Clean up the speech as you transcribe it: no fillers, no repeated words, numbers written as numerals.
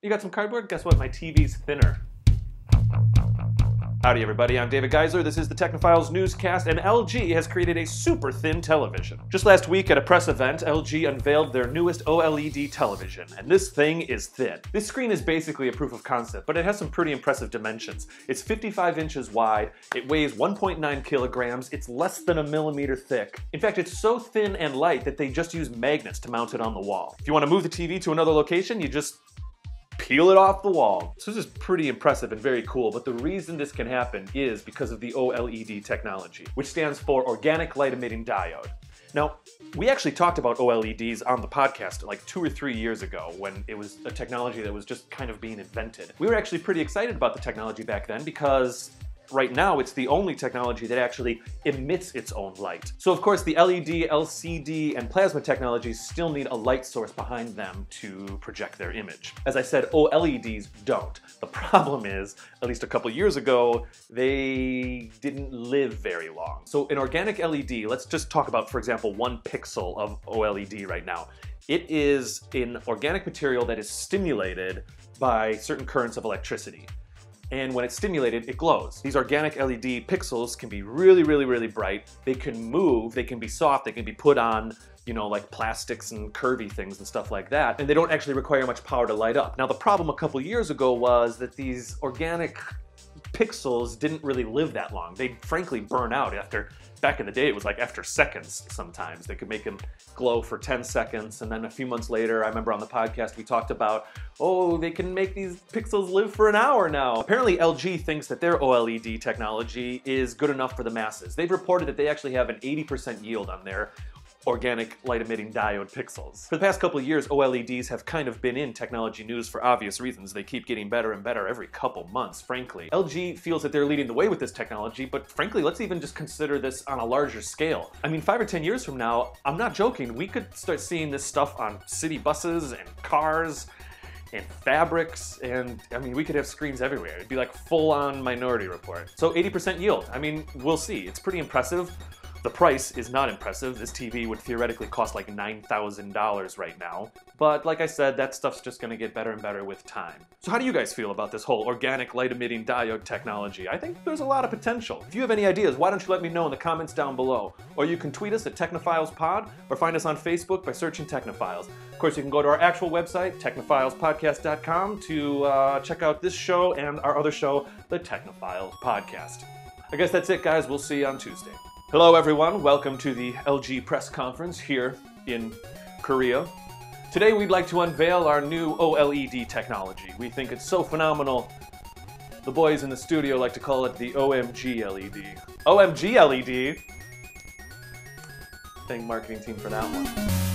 You got some cardboard? Guess what? My TV's thinner. Howdy everybody, I'm David Geisler, this is the Technophiles Newscast, and LG has created a super thin television. Just last week at a press event, LG unveiled their newest OLED television, and this thing is thin. This screen is basically a proof of concept, but it has some pretty impressive dimensions. It's 55 inches wide, it weighs 1.9 kilograms, it's less than a millimeter thick. In fact, it's so thin and light that they just use magnets to mount it on the wall. If you want to move the TV to another location, you just peel it off the wall. So this is pretty impressive and very cool, but the reason this can happen is because of the OLED technology, which stands for Organic Light Emitting Diode. Now, we actually talked about OLEDs on the podcast like 2 or 3 years ago when it was a technology that was just kind of being invented. We were actually pretty excited about the technology back then because right now, it's the only technology that actually emits its own light. So of course, the LED, LCD, and plasma technologies still need a light source behind them to project their image. As I said, OLEDs don't. The problem is, at least a couple years ago, they didn't live very long. So an organic LED, let's just talk about, for example, 1 pixel of OLED right now. It is an organic material that is stimulated by certain currents of electricity. And when it's stimulated, it glows. These organic LED pixels can be really bright. They can move, they can be soft, they can be put on, like plastics and curvy things and stuff like that. And they don't actually require much power to light up. Now, the problem a couple years ago was that these organic pixels didn't really live that long. They'd frankly burn out back in the day, it was like after seconds sometimes. They could make them glow for 10 seconds, and then a few months later, I remember on the podcast we talked about, oh, they can make these pixels live for an hour now. Apparently LG thinks that their OLED technology is good enough for the masses. They've reported that they actually have an 80% yield on their organic light-emitting diode pixels. For the past couple of years, OLEDs have kind of been in technology news for obvious reasons. They keep getting better and better every couple months, frankly. LG feels that they're leading the way with this technology, but frankly, let's even just consider this on a larger scale. I mean, 5 or 10 years from now, I'm not joking, we could start seeing this stuff on city buses and cars and fabrics, and I mean, we could have screens everywhere. It'd be like full-on Minority Report. So 80% yield, I mean, we'll see. It's pretty impressive. The price is not impressive. This TV would theoretically cost like $9,000 right now. But like I said, that stuff's just gonna get better and better with time. So how do you guys feel about this whole organic light-emitting diode technology? I think there's a lot of potential. If you have any ideas, why don't you let me know in the comments down below? Or you can tweet us at TechnopilesPod, or find us on Facebook by searching Technophiles. Of course, you can go to our actual website, technophilespodcast.com, to check out this show and our other show, the Technophiles Podcast. I guess that's it, guys. We'll see you on Tuesday. Hello everyone, welcome to the LG press conference here in Korea. Today we'd like to unveil our new OLED technology. We think it's so phenomenal. The boys in the studio like to call it the OMG LED. OMG LED! Thank marketing team for that one.